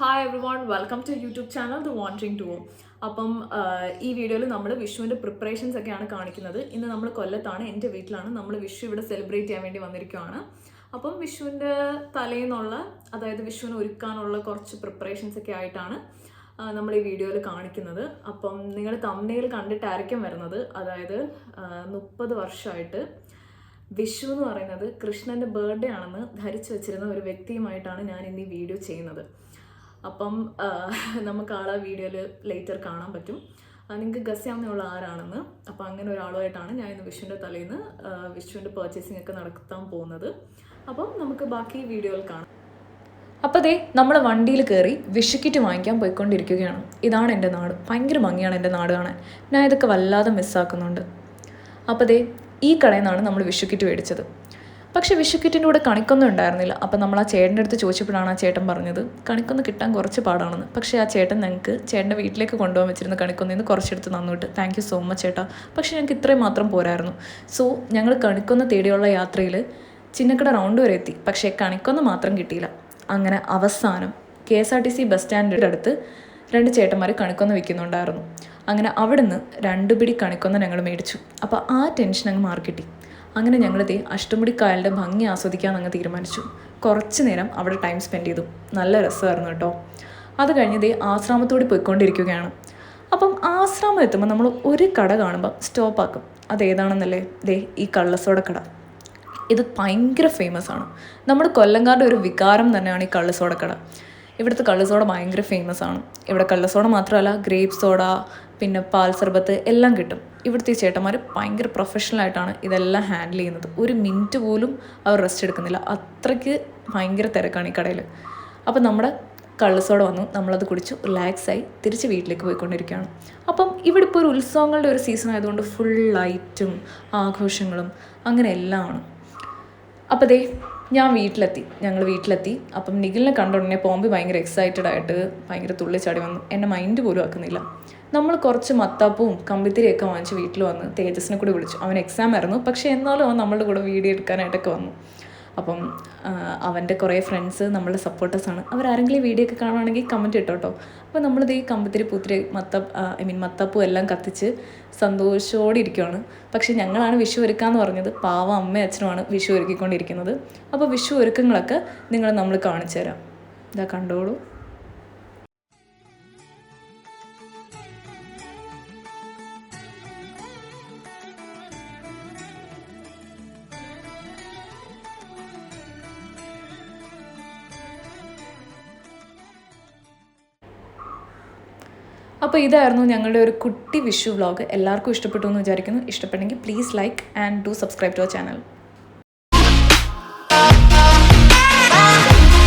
Hi everyone, welcome to YouTube channel the wandering two. അപ്പം ഈ വീഡിയോയിൽ നമ്മൾ വിഷുവിൻ്റെ പ്രിപ്പറേഷൻസ് ഒക്കെയാണ് കാണിക്കുന്നത്. ഇന്ന് നമ്മൾ കൊല്ലത്താണ്, എൻ്റെ വീട്ടിലാണ്. നമ്മൾ വിഷു ഇവിടെ സെലിബ്രേറ്റ് ചെയ്യാൻ വേണ്ടി വന്നിരിക്കുകയാണ്. അപ്പം വിഷുവിൻ്റെ തലേന്നുള്ള, അതായത് വിഷുവിന് ഒരുക്കാനുള്ള കുറച്ച് പ്രിപ്പറേഷൻസ് ഒക്കെ ആയിട്ടാണ് നമ്മൾ ഈ വീഡിയോയിൽ കാണിക്കുന്നത്. അപ്പം നിങ്ങൾ തംബ്നെയിൽ കണ്ടിട്ടായിരിക്കും വരുന്നത്. അതായത് 30 വർഷമായിട്ട് വിഷു എന്ന് പറയുന്നത് കൃഷ്ണൻ്റെ ബർത്ത്ഡേ ആണെന്ന് ധരിച്ചു വെച്ചിരുന്ന ഒരു വ്യക്തിയുമായിട്ടാണ് ഞാൻ ഇന്ന് ഈ വീഡിയോ ചെയ്യുന്നത്. അപ്പം നമുക്ക് ആളെ വീഡിയോയിൽ ലേറ്റർ കാണാൻ പറ്റും. നിങ്ങൾക്ക് ഗസ് ചെയ്യാവുന്നുള്ള ആരാണെന്ന്. അപ്പം അങ്ങനെ ഒരാളുമായിട്ടാണ് ഞാൻ ഇന്ന് വിഷുവിൻ്റെ തലേന്ന് വിഷുവിൻ്റെ പർച്ചേസിംഗ് ഒക്കെ നടത്താൻ പോകുന്നത്. അപ്പം നമുക്ക് ബാക്കി വീഡിയോയിൽ കാണാം. അപ്പോൾ ദേ നമ്മൾ വണ്ടിയിൽ കയറി വിഷുക്കിറ്റ് വാങ്ങിക്കാൻ പോയിക്കൊണ്ടിരിക്കുകയാണ്. ഇതാണ് എൻ്റെ നാട്. ഭയങ്കര ഭംഗിയാണ് എൻ്റെ നാട് കാണാൻ. ഞാൻ ഇതൊക്കെ വല്ലാതെ മിസ്സാക്കുന്നുണ്ട്. അപ്പോൾ ദേ ഈ കടയിൽ നിന്നാണ് നമ്മൾ വിഷുക്കിറ്റ് മേടിച്ചത്. പക്ഷേ വിഷുക്കിറ്റിൻ്റെ കൂടെ കണിക്കൊന്നും ഉണ്ടായിരുന്നില്ല. അപ്പം നമ്മൾ ആ ചേട്ടൻ്റെ അടുത്ത് ചോദിച്ചപ്പോഴാണ് ആ ചേട്ടൻ പറഞ്ഞത് കണിക്കൊന്ന് കിട്ടാൻ കുറച്ച് പാടാണെന്ന്. പക്ഷേ ആ ചേട്ടൻ ഞങ്ങൾക്ക് ചേട്ടൻ്റെ വീട്ടിലേക്ക് കൊണ്ടുപോകാൻ വെച്ചിരുന്ന കണിക്കൊന്നിൽ നിന്ന് കുറച്ചെടുത്ത് തന്നിട്ട് താങ്ക് യു സോ മച്ച് ചേട്ടാ. പക്ഷേ ഞങ്ങൾക്ക് ഇത്രയും മാത്രം പോരായിരുന്നു. സോ ഞങ്ങൾ കണിക്കൊന്ന് തേടിയുള്ള യാത്രയിൽ ചിന്നക്കട റൗണ്ട് വരെ എത്തി. പക്ഷേ കണിക്കൊന്ന് മാത്രം കിട്ടിയില്ല. അങ്ങനെ അവസാനം KSRTC ബസ് സ്റ്റാൻഡിൻ്റെ അടുത്ത് 2 ചേട്ടന്മാർ കണിക്കൊന്ന് വിൽക്കുന്നുണ്ടായിരുന്നു. അങ്ങനെ അവിടുന്ന് 2 പിടി കണിക്കൊന്ന ഞങ്ങൾ മേടിച്ചു. അപ്പോൾ ആ ടെൻഷൻ അങ്ങ് മാർക്കിട്ടി. അങ്ങനെ ഞങ്ങളിതേ അഷ്ടമുടി കായലിൻ്റെ ഭംഗി ആസ്വദിക്കാൻ അങ്ങ് തീരുമാനിച്ചു. കുറച്ച് നേരം അവിടെ ടൈം സ്പെൻഡ് ചെയ്തു. നല്ല രസമായിരുന്നു കേട്ടോ. അത് കഴിഞ്ഞ് ദേ ആശ്രാമത്തോടെ പോയിക്കൊണ്ടിരിക്കുകയാണ്. അപ്പം ആശ്രാമം എത്തുമ്പോൾ നമ്മൾ ഒരു കട കാണുമ്പോൾ സ്റ്റോപ്പാക്കും. അതേതാണെന്നല്ലേ? ദേ ഈ കള്ളസോട കട. ഇത് ഭയങ്കര ഫേമസ് ആണ്. നമ്മുടെ കൊല്ലംകാരുടെ ഒരു വികാരം തന്നെയാണ് ഈ കള്ളസോട കട. ഇവിടുത്തെ കള്ളസോട ഭയങ്കര ഫേമസ് ആണ്. ഇവിടെ കള്ളസോട മാത്രമല്ല, ഗ്രേപ്പ് സോഡ, പിന്നെ പാൽ സർബത്ത് എല്ലാം കിട്ടും. ഇവിടുത്തെ ഈ ചേട്ടന്മാർ ഭയങ്കര പ്രൊഫഷണലായിട്ടാണ് ഇതെല്ലാം ഹാൻഡിൽ ചെയ്യുന്നത്. ഒരു മിനിറ്റ് പോലും അവർ റെസ്റ്റ് എടുക്കുന്നില്ല. അത്രയ്ക്ക് ഭയങ്കര തിരക്കാണ് ഈ കടയിൽ. അപ്പോൾ നമ്മുടെ കള്ളസോട വന്നു, നമ്മളത് കുടിച്ചു റിലാക്സായി തിരിച്ച് വീട്ടിലേക്ക് പോയിക്കൊണ്ടിരിക്കുകയാണ്. അപ്പം ഇവിടെ ഇപ്പോൾ ഒരു ഉത്സവങ്ങളുടെ ഒരു സീസൺ ആയതുകൊണ്ട് ഫുൾ ലൈറ്റും ആഘോഷങ്ങളും അങ്ങനെ എല്ലാം ആണ്. അപ്പോൾ ദേ ഞങ്ങൾ വീട്ടിലെത്തി. അപ്പം നിഖിലിനെ കണ്ട ഉടനെ പോമ്പി ഭയങ്കര എക്സൈറ്റഡ് ആയിട്ട് ഭയങ്കര തുള്ളിച്ചാടി വന്നു. എന്നെ മൈൻഡ് പോലും ആക്കുന്നില്ല. നമ്മൾ കുറച്ച് മത്താപ്പവും കമ്പിത്തിരിയൊക്കെ വാങ്ങിച്ച് വീട്ടിൽ വന്ന് തേജസിനെ കൂടി വിളിച്ചു. അവൻ എക്സാം ആയിരുന്നു, പക്ഷേ എന്നാലും അവൻ നമ്മളുടെ കൂടെ വീഡിയോ എടുക്കാനായിട്ടൊക്കെ വന്നു. അപ്പം അവൻ്റെ കുറേ ഫ്രണ്ട്സ് നമ്മളുടെ സപ്പോർട്ടേഴ്സാണ്. അവരാരെങ്കിലും ഈ വീഡിയോ ഒക്കെ കാണുകയാണെങ്കിൽ കമൻറ്റ് ഇട്ടോട്ടോ. അപ്പോൾ നമ്മളിത് ഈ കമ്പിത്തിരി പൂത്തിരി മത്താപ്പൂ എല്ലാം കത്തിച്ച് സന്തോഷത്തോടെ ഇരിക്കുകയാണ്. പക്ഷേ ഞങ്ങളാണ് വിഷു ഒരുക്കാമെന്ന് പറഞ്ഞത്. പാവം അമ്മയും അച്ഛനുമാണ് വിഷു ഒരുക്കിക്കൊണ്ടിരിക്കുന്നത്. അപ്പോൾ വിഷു ഒരുക്കങ്ങളൊക്കെ നമ്മൾ കാണിച്ചു തരാം. ഇതാ കണ്ടോളൂ. അപ്പോൾ ഇതായിരുന്നു ഞങ്ങളുടെ ഒരു കുട്ടി വിഷു വ്ളോഗ്. എല്ലാവർക്കും ഇഷ്ടപ്പെട്ടു എന്ന് വിചാരിക്കുന്നു. ഇഷ്ടപ്പെട്ടെങ്കിൽ please like and do subscribe to our channel.